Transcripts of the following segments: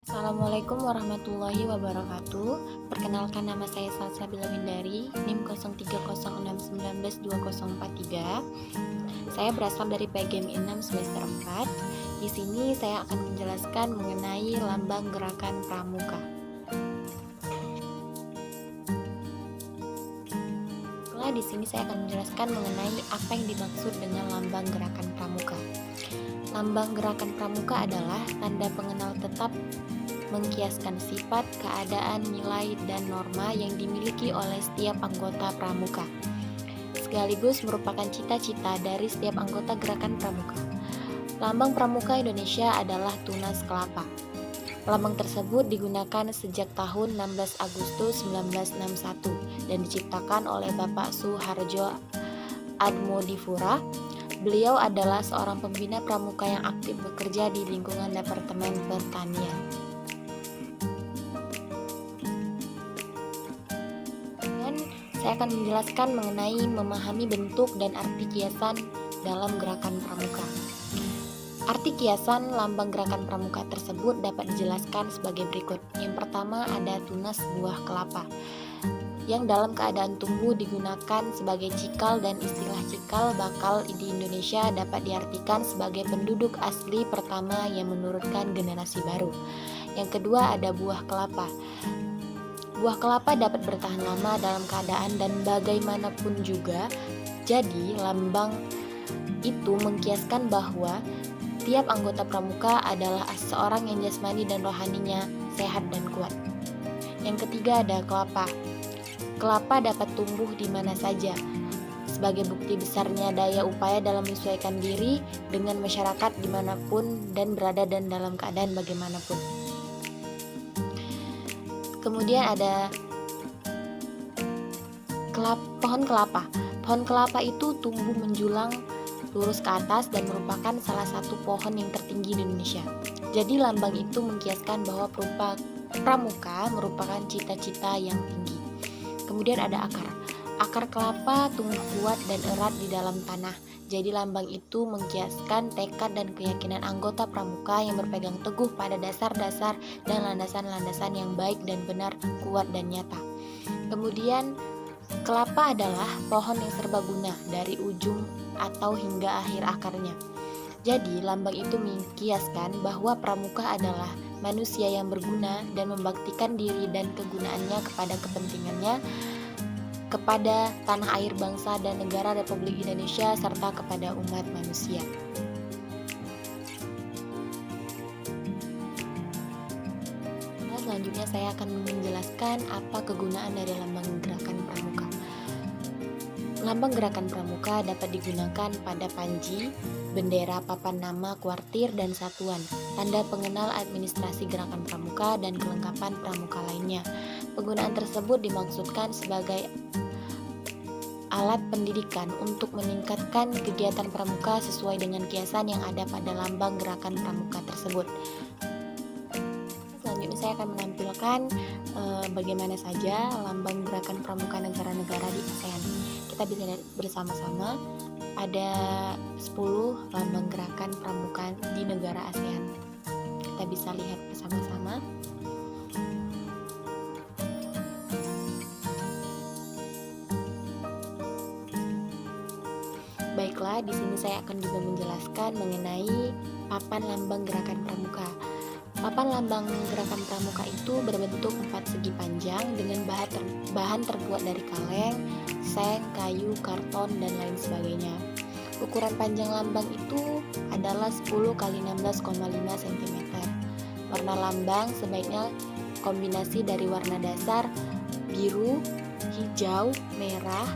Assalamualaikum warahmatullahi wabarakatuh. Perkenalkan, nama saya Salsabila Windari, NIM 0306192043. Saya berasal dari PGMI 6 semester 4. Di sini saya akan menjelaskan mengenai lambang gerakan pramuka. Di sini saya akan menjelaskan mengenai apa yang dimaksud dengan lambang gerakan pramuka. Lambang gerakan pramuka adalah tanda pengenal tetap mengkiaskan sifat, keadaan, nilai, dan norma yang dimiliki oleh setiap anggota pramuka, sekaligus merupakan cita-cita dari setiap anggota gerakan pramuka. Lambang pramuka Indonesia adalah tunas kelapa. Lambang tersebut digunakan sejak tahun 16 Agustus 1961 dan diciptakan oleh Bapak Suharjo Atmodipura. Beliau adalah seorang pembina pramuka yang aktif bekerja di lingkungan Departemen Pertanian. Dan saya akan menjelaskan mengenai memahami bentuk dan arti kiasan dalam gerakan pramuka. Arti kiasan lambang gerakan pramuka tersebut dapat dijelaskan sebagai berikut. Yang pertama ada tunas buah kelapa, yang dalam keadaan tumbuh digunakan sebagai cikal, dan istilah cikal bakal di Indonesia dapat diartikan sebagai penduduk asli pertama yang menurunkan generasi baru. Yang kedua ada buah kelapa. Buah kelapa dapat bertahan lama dalam keadaan dan bagaimanapun juga. Jadi lambang itu mengkiaskan bahwa tiap anggota pramuka adalah seorang yang jasmani dan rohaninya sehat dan kuat. Yang ketiga ada kelapa. Kelapa dapat tumbuh di mana saja, sebagai bukti besarnya daya upaya dalam menyesuaikan diri dengan masyarakat dimanapun dan berada dan dalam keadaan bagaimanapun. Kemudian ada pohon kelapa. Pohon kelapa itu tumbuh menjulang lurus ke atas dan merupakan salah satu pohon yang tertinggi di Indonesia. Jadi lambang itu mengkiaskan bahwa pramuka merupakan cita-cita yang tinggi. Kemudian ada akar. Akar kelapa tumbuh kuat dan erat di dalam tanah. Jadi lambang itu mengkiaskan tekad dan keyakinan anggota pramuka yang berpegang teguh pada dasar-dasar dan landasan-landasan yang baik dan benar, kuat dan nyata. Kemudian kelapa adalah pohon yang serbaguna dari ujung atau hingga akhir akarnya. Jadi lambang itu mengkiaskan bahwa pramuka adalah manusia yang berguna dan membaktikan diri dan kegunaannya kepada kepentingannya, kepada tanah air bangsa dan negara Republik Indonesia, serta kepada umat manusia. Selanjutnya saya akan menjelaskan apa kegunaan dari lambang gerakan pramuka. Lambang gerakan pramuka dapat digunakan pada panji, bendera, papan nama, kuartir, dan satuan, tanda pengenal administrasi gerakan pramuka, dan kelengkapan pramuka lainnya. Penggunaan tersebut dimaksudkan sebagai alat pendidikan untuk meningkatkan kegiatan pramuka sesuai dengan kiasan yang ada pada lambang gerakan pramuka tersebut. Selanjutnya saya akan menampilkan bagaimana saja lambang gerakan pramuka negara-negara di ASEAN. Kita bisa lihat bersama-sama ada 10 lambang gerakan pramuka di negara ASEAN. Kita bisa lihat bersama-sama. Baiklah, di sini saya akan juga menjelaskan mengenai papan lambang gerakan pramuka. Papan lambang gerakan pramuka itu berbentuk 4 segi panjang dengan bahan terbuat dari kaleng, seng, kayu, karton, dan lain sebagainya. Ukuran panjang lambang itu adalah 10 x 16,5 cm. Warna lambang sebaiknya kombinasi dari warna dasar biru, hijau, merah,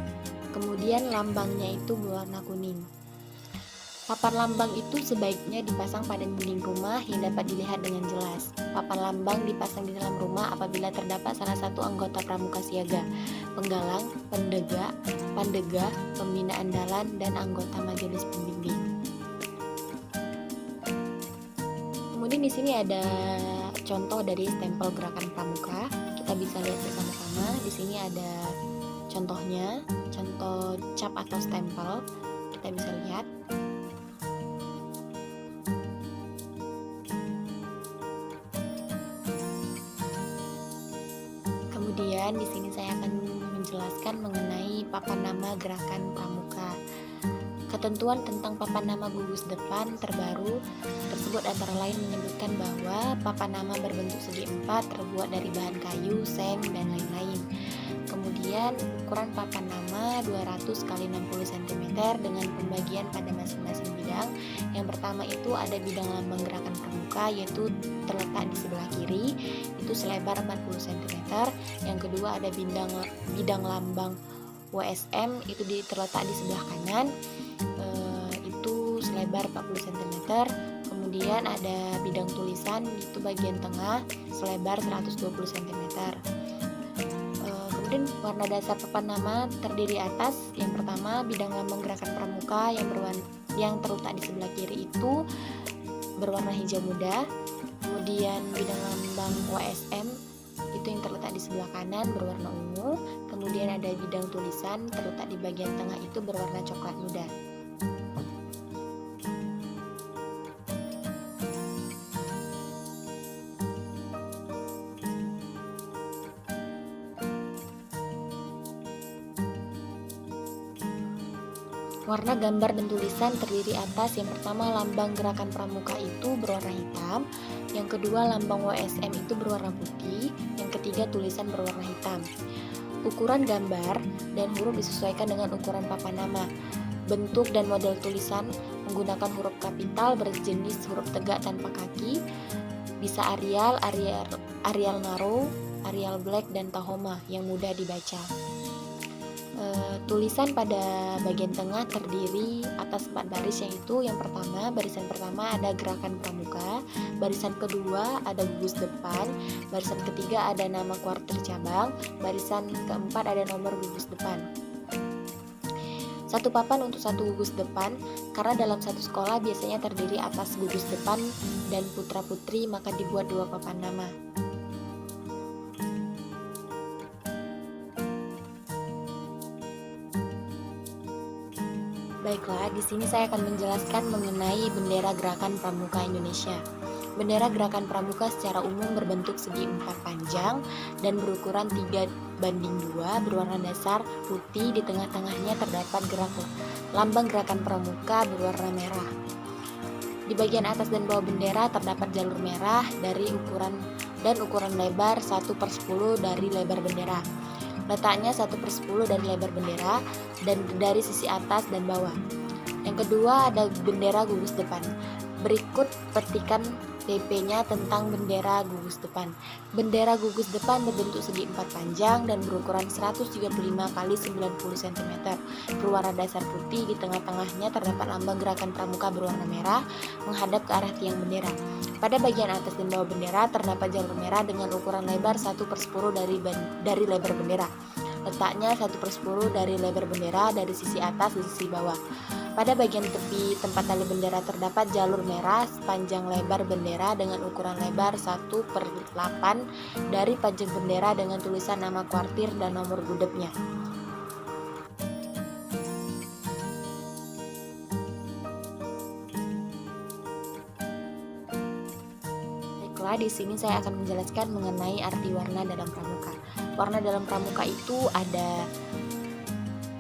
kemudian lambangnya itu berwarna kuning. Papan lambang itu sebaiknya dipasang pada dinding rumah yang dapat dilihat dengan jelas. Papan lambang dipasang di dalam rumah apabila terdapat salah satu anggota pramuka siaga, penggalang, pandega, pembina andalan, dan anggota majelis pembimbing. Kemudian di sini ada contoh dari stempel gerakan pramuka. Kita bisa lihat bersama-sama. Di sini ada contohnya, contoh cap atau stempel. Kita bisa lihat. perhatikan, di sini saya akan menjelaskan mengenai papan nama gerakan pramuka. Ketentuan tentang papan nama gugus depan terbaru tersebut antara lain menyebutkan bahwa papan nama berbentuk segi empat terbuat dari bahan kayu, seng, dan lain-lain. Kemudian ukuran papan nama 200 x 60 cm dengan pembagian pada masing-masing bidang. Yang pertama itu ada bidang lambang gerakan pramuka, yaitu terletak di sebelah kiri, itu selebar 40 cm. Yang kedua ada bidang lambang WSM, itu terletak di sebelah kanan, itu selebar 40 cm. Kemudian ada bidang tulisan, itu bagian tengah, selebar 120 cm. Kemudian warna dasar papan nama terdiri atas, yang pertama bidang lambang gerakan pramuka yang terletak di sebelah kiri itu berwarna hijau muda. Kemudian bidang lambang WSM itu yang terletak di sebelah kanan berwarna ungu. Kemudian ada bidang tulisan terletak di bagian tengah itu berwarna coklat muda. Warna gambar dan tulisan terdiri atas, yang pertama lambang gerakan pramuka itu berwarna hitam, yang kedua lambang WSM itu berwarna putih, yang ketiga tulisan berwarna hitam. Ukuran gambar dan huruf disesuaikan dengan ukuran papan nama. Bentuk dan model tulisan menggunakan huruf kapital berjenis huruf tegak tanpa kaki, bisa Arial, Arial Narrow, Arial Black, dan Tahoma yang mudah dibaca. Tulisan pada bagian tengah terdiri atas 4 baris, yaitu yang pertama, barisan pertama ada gerakan pramuka, barisan kedua ada gugus depan, barisan ketiga ada nama kuartir cabang, barisan keempat ada nomor gugus depan. Satu papan untuk satu gugus depan, karena dalam satu sekolah biasanya terdiri atas gugus depan dan putra-putri, maka dibuat 2 papan nama. Baiklah, di sini saya akan menjelaskan mengenai bendera gerakan pramuka Indonesia. Bendera gerakan pramuka secara umum berbentuk segi empat panjang dan berukuran 3:2, berwarna dasar putih, di tengah-tengahnya terdapat lambang gerakan pramuka berwarna merah. Di bagian atas dan bawah bendera terdapat jalur merah dari ukuran lebar 1/10 dari lebar bendera. Letaknya 1/10 dari lebar bendera dan dari sisi atas dan bawah. Yang kedua ada bendera gugus depan. Berikut petikan PP-nya tentang bendera gugus depan. Bendera gugus depan berbentuk segi empat panjang dan berukuran 135 x 90 cm. Berwarna dasar putih, di tengah-tengahnya terdapat lambang gerakan pramuka berwarna merah menghadap ke arah tiang bendera. Pada bagian atas dan bawah bendera terdapat jalur merah dengan ukuran lebar 1/10 dari lebar bendera. Letaknya 1/10 dari lebar bendera dari sisi atas dan sisi bawah. Pada bagian tepi tempat tali bendera terdapat jalur merah sepanjang lebar bendera dengan ukuran lebar 1/8 dari panjang bendera dengan tulisan nama kuartir dan nomor gudepnya. Baiklah, di sini saya akan menjelaskan mengenai arti warna dalam pramuka. Warna dalam pramuka itu ada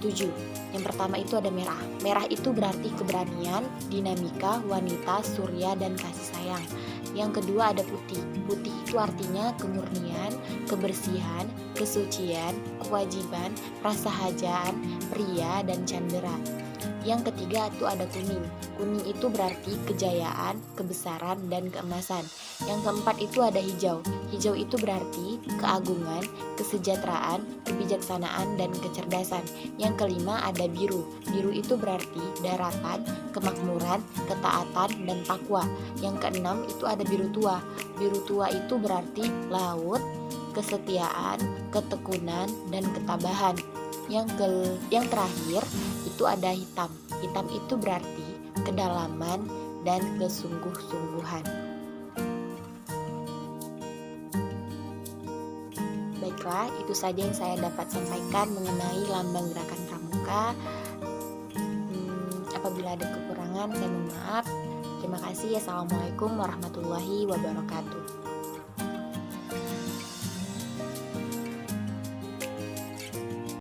7. Yang pertama itu ada merah. Merah itu berarti keberanian, dinamika, wanita, surya, dan kasih sayang. Yang kedua ada putih. Putih itu artinya kemurnian, kebersihan, kesucian, kewajiban, prasahajaan, pria, dan candera. Yang ketiga itu ada kuning. Kuning itu berarti kejayaan, kebesaran, dan keemasan. Yang keempat itu ada hijau. Hijau itu berarti keagungan, kesejahteraan, kebijaksanaan, dan kecerdasan. Yang kelima ada biru. Biru itu berarti daratan, kemakmuran, ketaatan, dan takwa. Yang keenam itu ada biru tua. Biru tua itu berarti laut, kesetiaan, ketekunan, dan ketabahan. Yang terakhir itu ada hitam. Hitam itu berarti kedalaman dan kesungguh-sungguhan. Baiklah, itu saja yang saya dapat sampaikan mengenai lambang gerakan pramuka. Apabila ada kekurangan, saya mohon maaf. Terima kasih. Assalamualaikum warahmatullahi wabarakatuh.